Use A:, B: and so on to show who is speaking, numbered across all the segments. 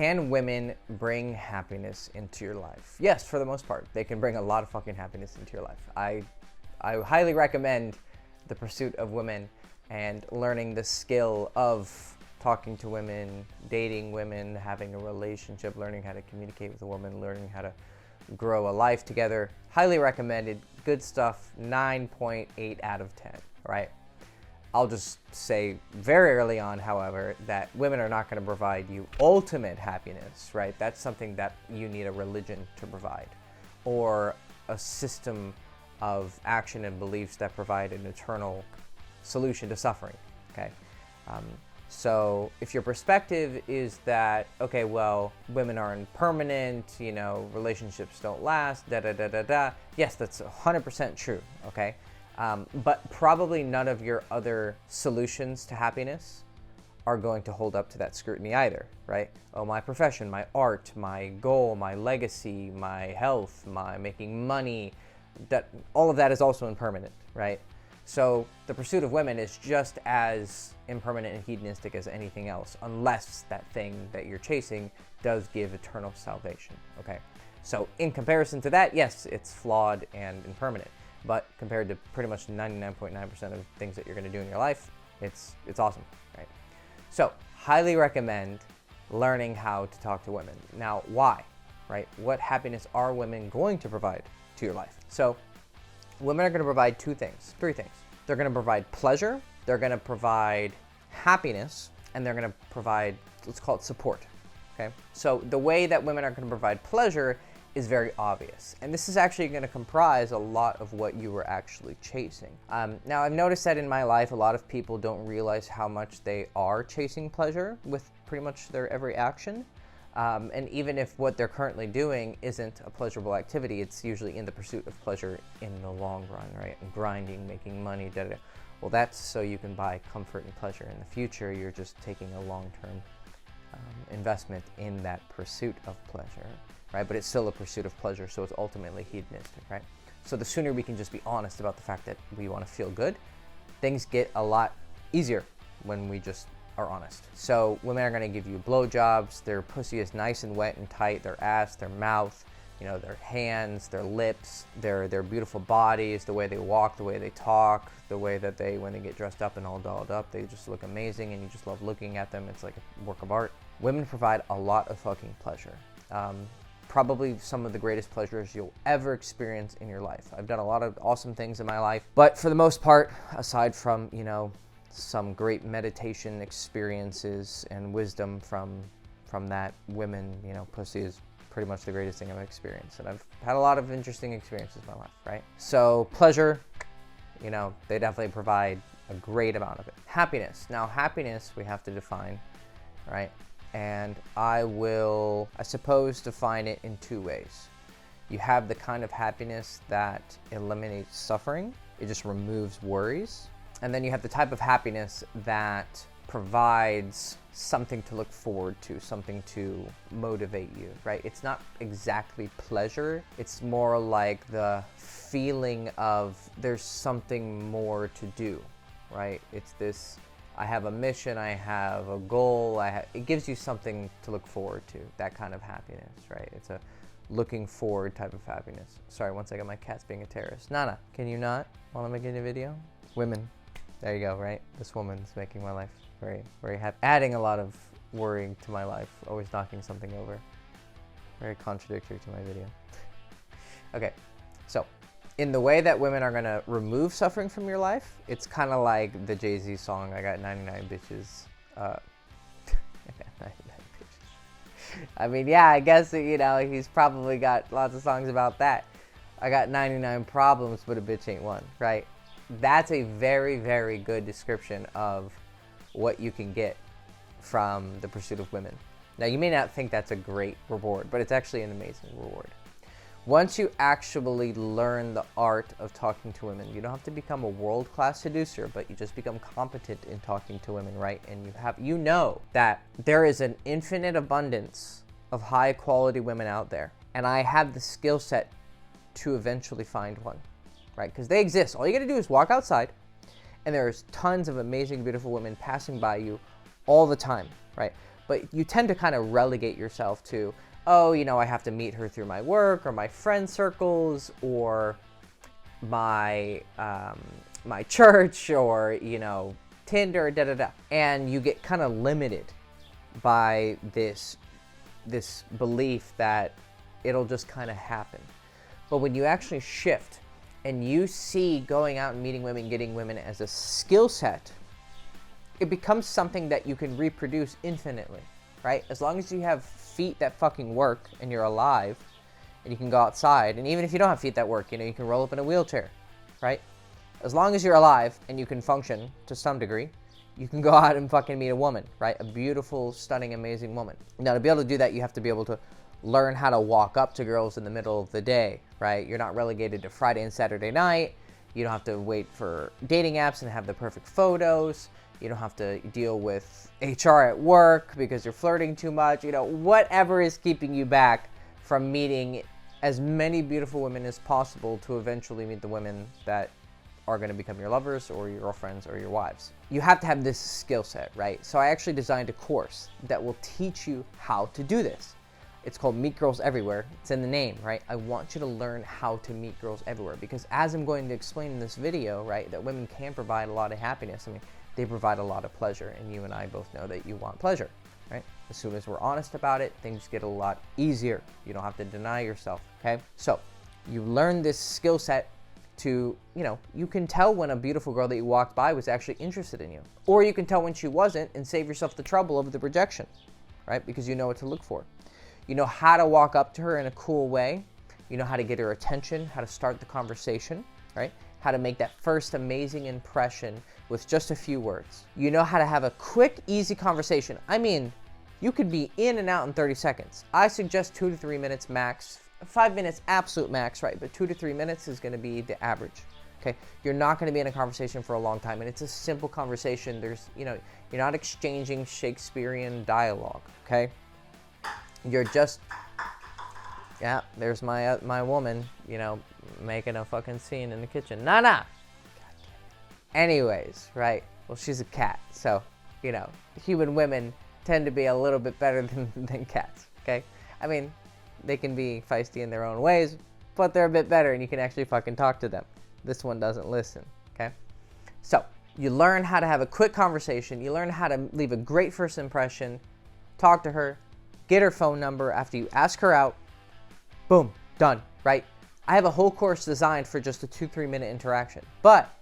A: Can women bring happiness into your life? Yes, for the most part. They can bring a lot of fucking happiness into your life. I highly recommend the pursuit of women and learning the skill of talking to women, dating women, having a relationship, learning how to communicate with a woman, learning how to grow a life together. Highly recommended. Good stuff. 9.8 out of 10, right? I'll just say very early on, however, that women are not going to provide you ultimate happiness, right? That's something that you need a religion to provide, or a system of action and beliefs that provide an eternal solution to suffering, okay? So if your perspective is that, okay, well, women are impermanent, you know, relationships don't last, da-da-da-da-da, yes, that's 100% true, okay? But probably none of your other solutions to happiness are going to hold up to that scrutiny either, right? Oh, my profession, my art, my goal, my legacy, my health, my making money, that all of that is also impermanent, right? So the pursuit of women is just as impermanent and hedonistic as anything else, unless that thing that you're chasing does give eternal salvation, okay? So in comparison to that, yes, it's flawed and impermanent. But compared to pretty much 99.9% of things that you're going to do in your life, it's awesome, right? So, highly recommend learning how to talk to women. Now, why, right? What happiness are women going to provide to your life? So, women are going to provide three things. They're going to provide pleasure, they're going to provide happiness, and they're going to provide, let's call it support, okay? So, the way that women are going to provide pleasure is very obvious. And this is actually going to comprise a lot of what you were actually chasing. Now, I've noticed that in my life, a lot of people don't realize how much they are chasing pleasure with pretty much their every action. And even if what they're currently doing isn't a pleasurable activity, it's usually in the pursuit of pleasure in the long run, right? And grinding, making money, da-da-da. Well, that's so you can buy comfort and pleasure in the future. You're just taking a long-term investment in that pursuit of pleasure, right? But it's still a pursuit of pleasure, so it's ultimately hedonistic, right? So the sooner we can just be honest about the fact that we want to feel good, things get a lot easier when we just are honest. So women are going to give you blowjobs. Their pussy is nice and wet and tight. Their ass, their mouth, you know, their hands, their lips, their beautiful bodies, the way they walk, the way they talk, the way that they, when they get dressed up and all dolled up, they just look amazing and you just love looking at them. It's like a work of art. Women provide a lot of fucking pleasure. Probably some of the greatest pleasures you'll ever experience in your life. I've done a lot of awesome things in my life, but for the most part, aside from, you know, some great meditation experiences and wisdom from that, women, you know, pussy is pretty much the greatest thing I've experienced. And I've had a lot of interesting experiences in my life, right? So pleasure, you know, they definitely provide a great amount of it. Happiness. Now, happiness we have to define, right? And I suppose, define it in two ways. You have the kind of happiness that eliminates suffering. It just removes worries. And then you have the type of happiness that provides something to look forward to, something to motivate you, right? It's not exactly pleasure. It's more like the feeling of there's something more to do, right? It's this, I have a mission, I have a goal, it gives you something to look forward to, that kind of happiness, right? It's a looking forward type of happiness. Sorry, one second, my cat's being a terrorist. Nana, can you not while I'm making a video? Women, there you go, right? This woman's making my life very, very happy. Adding a lot of worrying to my life, always knocking something over. Very contradictory to my video. Okay, so in the way that women are gonna remove suffering from your life, it's kind of like the Jay-Z song, I got 99 bitches. I got 99 bitches. I mean, yeah, I guess, you know, he's probably got lots of songs about that. I got 99 problems, but a bitch ain't one, right? That's a very, very good description of what you can get from the pursuit of women. Now, you may not think that's a great reward, but it's actually an amazing reward. Once you actually learn the art of talking to women, you don't have to become a world-class seducer, but you just become competent in talking to women, right? And you know that there is an infinite abundance of high-quality women out there, and I have the skill set to eventually find one, right? Because they exist. All you gotta do is walk outside, and there's tons of amazing, beautiful women passing by you all the time, right? But you tend to kind of relegate yourself to, oh, you know, I have to meet her through my work or my friend circles or my my church or, you know, Tinder, da da da. And you get kind of limited by this belief that it'll just kind of happen. But when you actually shift and you see going out and meeting women, getting women as a skill set, it becomes something that you can reproduce infinitely, right? As long as you have feet that fucking work and you're alive and you can go outside, and even if you don't have feet that work, you know, you can roll up in a wheelchair, right? As long as you're alive and you can function to some degree, you can go out and fucking meet a woman, right? A beautiful, stunning, amazing woman. Now, to be able to do that, you have to be able to learn how to walk up to girls in the middle of the day, right? You're not relegated to Friday and Saturday night. You don't have to wait for dating apps and have the perfect photos. You don't have to deal with HR at work because you're flirting too much. You know, whatever is keeping you back from meeting as many beautiful women as possible to eventually meet the women that are going to become your lovers or your girlfriends or your wives. You have to have this skill set, right? So I actually designed a course that will teach you how to do this. It's called Meet Girls Everywhere. It's in the name, right? I want you to learn how to meet girls everywhere because as I'm going to explain in this video, right, that women can provide a lot of happiness. I mean, they provide a lot of pleasure, and you and I both know that you want pleasure, right? As soon as we're honest about it, things get a lot easier. You don't have to deny yourself, okay? So you learn this skill set to, you know, you can tell when a beautiful girl that you walked by was actually interested in you. Or you can tell when she wasn't and save yourself the trouble of the rejection, right? Because you know what to look for. You know how to walk up to her in a cool way. You know how to get her attention, how to start the conversation, right? How to make that first amazing impression with just a few words. You know how to have a quick, easy conversation. I mean, you could be in and out in 30 seconds. I suggest 2 to 3 minutes max. 5 minutes absolute max, right? But 2 to 3 minutes is going to be the average. Okay, you're not going to be in a conversation for a long time, and it's a simple conversation. There's, you know, you're not exchanging Shakespearean dialogue. Okay, you're just, yeah, there's my woman, you know, making a fucking scene in the kitchen. Nah. Anyways, right? Well, she's a cat, so, you know, human women tend to be a little bit better than cats. Okay, I mean, they can be feisty in their own ways, but they're a bit better and you can actually fucking talk to them. This one doesn't listen, okay? So, you learn how to have a quick conversation. You learn how to leave a great first impression, talk to her, get her phone number after you ask her out. Boom, done, right? I have a whole course designed for just a 2-3 minute interaction. But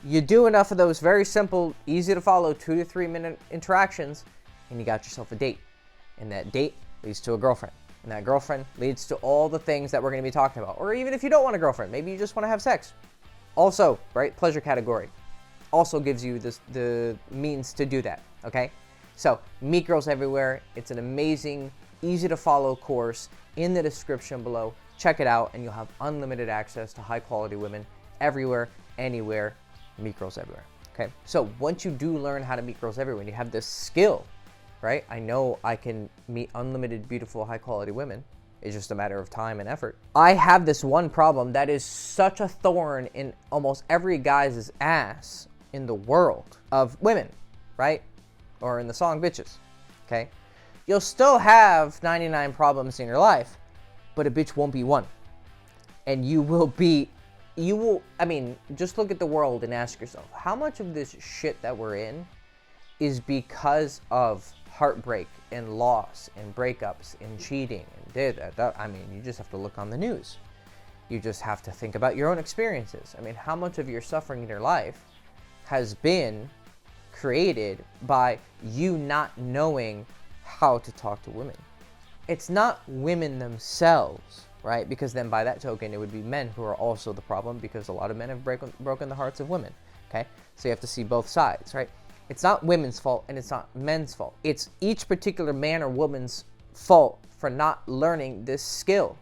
A: you do enough of those very simple, easy to follow 2 to 3 minute interactions and you got yourself a date. And that date leads to a girlfriend. And that girlfriend leads to all the things that we're going to be talking about. Or even if you don't want a girlfriend, maybe you just want to have sex. Also, right, pleasure category also gives you the means to do that, okay? So, Meet Girls Everywhere. It's an amazing, easy to follow course in the description below. Check it out and you'll have unlimited access to high quality women everywhere, anywhere. Meet Girls Everywhere, okay? So, once you do learn how to meet girls everywhere and you have this skill, right? I know I can meet unlimited, beautiful, high-quality women. It's just a matter of time and effort. I have this one problem that is such a thorn in almost every guy's ass in the world of women, right? Or in the song Bitches, okay? You'll still have 99 problems in your life, but a bitch won't be one. And I mean, just look at the world and ask yourself, how much of this shit that we're in is because of heartbreak and loss and breakups and cheating and that. I mean, you just have to look on the news. You just have to think about your own experiences. I mean, how much of your suffering in your life has been created by you not knowing how to talk to women? It's not women themselves, right? Because then by that token, it would be men who are also the problem because a lot of men have broken the hearts of women, okay? So you have to see both sides, right? It's not women's fault and it's not men's fault. It's each particular man or woman's fault for not learning this skill.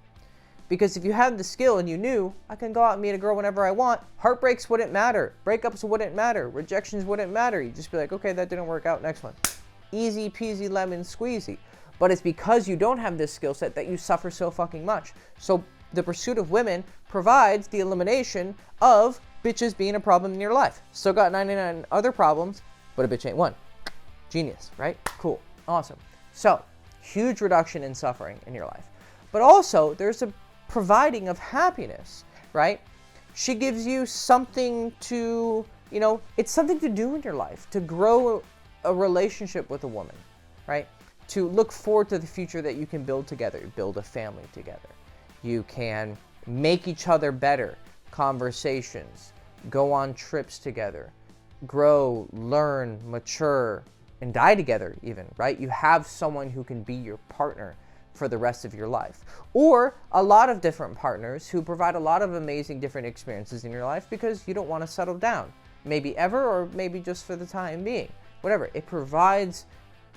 A: Because if you had the skill and you knew, I can go out and meet a girl whenever I want, heartbreaks wouldn't matter, breakups wouldn't matter, rejections wouldn't matter. You'd just be like, okay, that didn't work out, next one. Easy peasy lemon squeezy. But it's because you don't have this skill set that you suffer so fucking much. So the pursuit of women provides the elimination of bitches being a problem in your life. Still got 99 other problems, but a bitch ain't one. Genius, right? Cool. Awesome. So, huge reduction in suffering in your life. But also, there's a providing of happiness, right? She gives you something to, it's something to do in your life, to grow a relationship with a woman, right? To look forward to the future that you can build together, build a family together. You can make each other better, conversations, go on trips together, grow, learn, mature, and die together even, right? You have someone who can be your partner for the rest of your life. Or a lot of different partners who provide a lot of amazing different experiences in your life because you don't want to settle down. Maybe ever, or maybe just for the time being. Whatever. It provides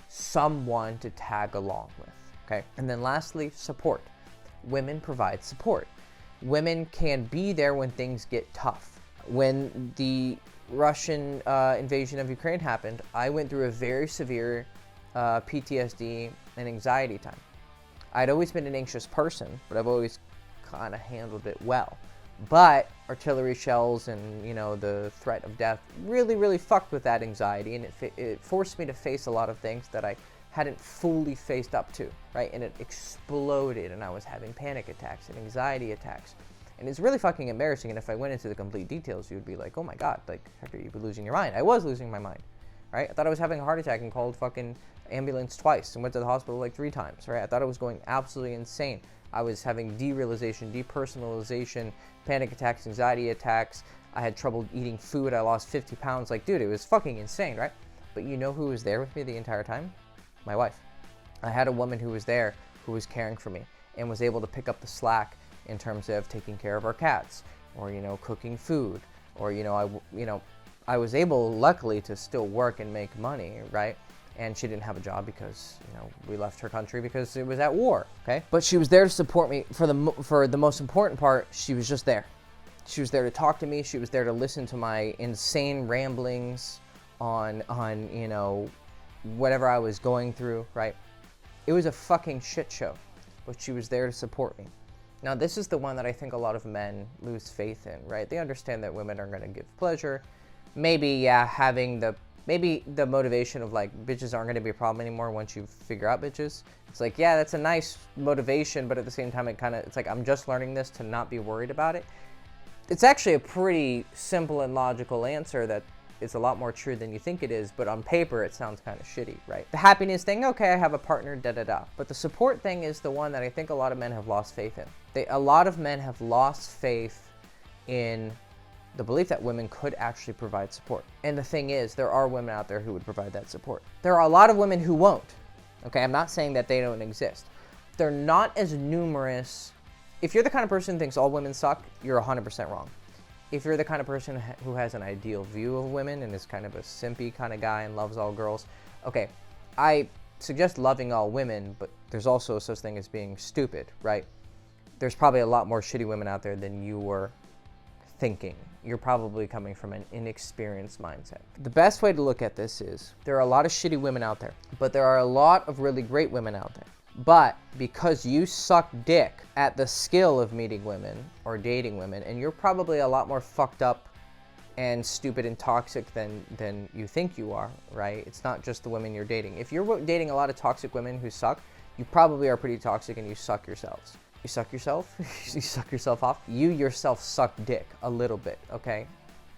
A: someone to tag along with, okay? And then lastly, support. Women provide support. Women can be there when things get tough. When the Russian invasion of Ukraine happened, I went through a very severe PTSD and anxiety time. I'd always been an anxious person, but I've always kind of handled it well. But artillery shells and, the threat of death really, really fucked with that anxiety, and it forced me to face a lot of things that I hadn't fully faced up to, right? And it exploded, and I was having panic attacks and anxiety attacks. And it's really fucking embarrassing, and if I went into the complete details, you would be like, oh my God, Hector, you'd be losing your mind. I was losing my mind, right? I thought I was having a heart attack and called fucking ambulance twice and went to the hospital 3 times, right? I thought I was going absolutely insane. I was having derealization, depersonalization, panic attacks, anxiety attacks. I had trouble eating food. I lost 50 pounds. Dude, it was fucking insane, right? But you know who was there with me the entire time? My wife. I had a woman who was there who was caring for me and was able to pick up the slack in terms of taking care of our cats or, cooking food or, I was able, luckily, to still work and make money, right? And she didn't have a job because, we left her country because it was at war, okay? But she was there to support me. For the most important part, she was just there. She was there to talk to me. She was there to listen to my insane ramblings on whatever I was going through, right? It was a fucking shit show, but she was there to support me. Now, this is the one that I think a lot of men lose faith in, right? They understand that women are going to give pleasure. Maybe, maybe the motivation of bitches aren't going to be a problem anymore once you figure out bitches. It's that's a nice motivation, but at the same time, it's I'm just learning this to not be worried about it. It's actually a pretty simple and logical answer that is a lot more true than you think it is, but on paper, it sounds kind of shitty, right? The happiness thing, okay, I have a partner, da-da-da. But the support thing is the one that I think a lot of men have lost faith in. A lot of men have lost faith in the belief that women could actually provide support. And the thing is, there are women out there who would provide that support. There are a lot of women who won't. Okay, I'm not saying that they don't exist. They're not as numerous. If you're the kind of person who thinks all women suck, you're 100% wrong. If you're the kind of person who has an ideal view of women and is kind of a simpy kind of guy and loves all girls, okay, I suggest loving all women, but there's also such thing as being stupid, right? There's probably a lot more shitty women out there than you were thinking. You're probably coming from an inexperienced mindset. The best way to look at this is there are a lot of shitty women out there, but there are a lot of really great women out there. But because you suck dick at the skill of meeting women or dating women, and you're probably a lot more fucked up and stupid and toxic than you think you are, right? It's not just the women you're dating. If you're dating a lot of toxic women who suck, you probably are pretty toxic and you suck yourselves. You suck yourself? You suck yourself off? You yourself suck dick a little bit, okay?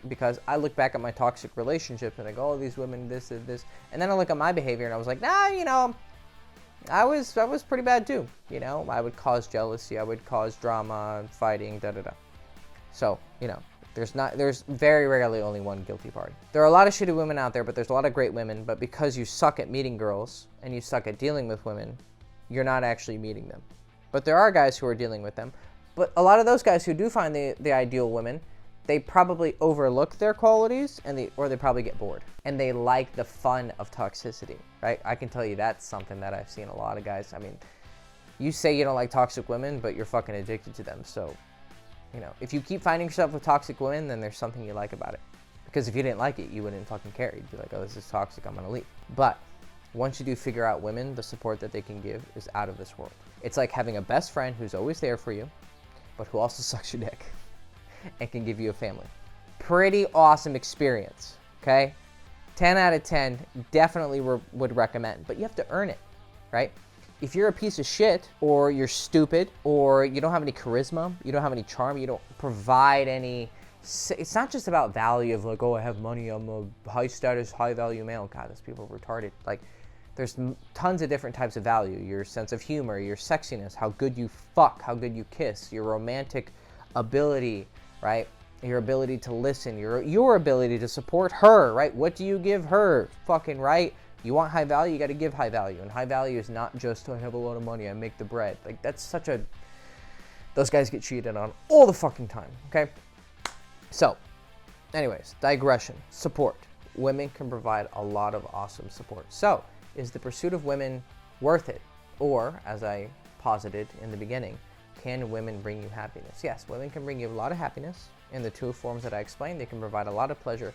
A: Because I look back at my toxic relationships and I go, oh, these women, this and this. And then I look at my behavior and I was like, nah, I was pretty bad too. I would cause jealousy, I would cause drama, fighting, da-da-da. So, there's very rarely only one guilty party. There are a lot of shitty women out there, but there's a lot of great women. But because you suck at meeting girls and you suck at dealing with women, you're not actually meeting them. But there are guys who are dealing with them. But a lot of those guys who do find the ideal women, they probably overlook their qualities or they probably get bored. And they like the fun of toxicity, right? I can tell you that's something that I've seen a lot of guys. I mean, you say you don't like toxic women, but you're fucking addicted to them. So, if you keep finding yourself with toxic women, then there's something you like about it. Because if you didn't like it, you wouldn't fucking care. You'd be like, oh, this is toxic, I'm gonna leave. But once you do figure out women, the support that they can give is out of this world. It's like having a best friend who's always there for you, but who also sucks your dick and can give you a family. Pretty awesome experience, okay? 10 out of 10, definitely would recommend, but you have to earn it, right? If you're a piece of shit, or you're stupid, or you don't have any charisma, you don't have any charm, you don't provide any, it's not just about value of like, oh, I have money, I'm a high status, high value male. God, those people are retarded. Like, there's tons of different types of value. Your sense of humor, your sexiness, how good you fuck, how good you kiss, your romantic ability, right? Your ability to listen, your ability to support her, right? What do you give her? Fucking right. You want high value, you got to give high value. And high value is not just, oh, I have a lot of money, I make the bread. Like, that's such a, those guys get cheated on all the fucking time, okay? So, anyways, digression, support. Women can provide a lot of awesome support. So, is the pursuit of women worth it? Or, as I posited in the beginning, can women bring you happiness? Yes, women can bring you a lot of happiness in the two forms that I explained. They can provide a lot of pleasure,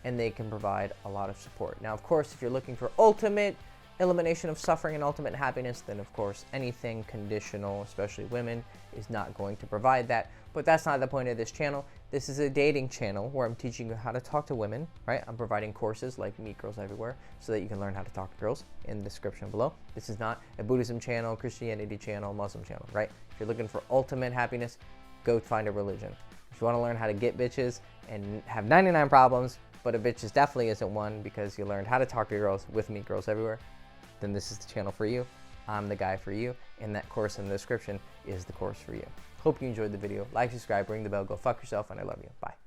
A: and they can provide a lot of support. Now, of course, if you're looking for ultimate elimination of suffering and ultimate happiness, then of course anything conditional, especially women, is not going to provide that. But that's not the point of this channel. This is a dating channel where I'm teaching you how to talk to women, right? I'm providing courses like Meet Girls Everywhere so that you can learn how to talk to girls in the description below. This is not a Buddhism channel, Christianity channel, Muslim channel, right? If you're looking for ultimate happiness, go find a religion. If you want to learn how to get bitches and have 99 problems, but a bitch definitely isn't one because you learned how to talk to girls with Meet Girls Everywhere, then this is the channel for you. I'm the guy for you, and that course in the description is the course for you. Hope you enjoyed the video. Like, subscribe, ring the bell, go fuck yourself, and I love you. Bye.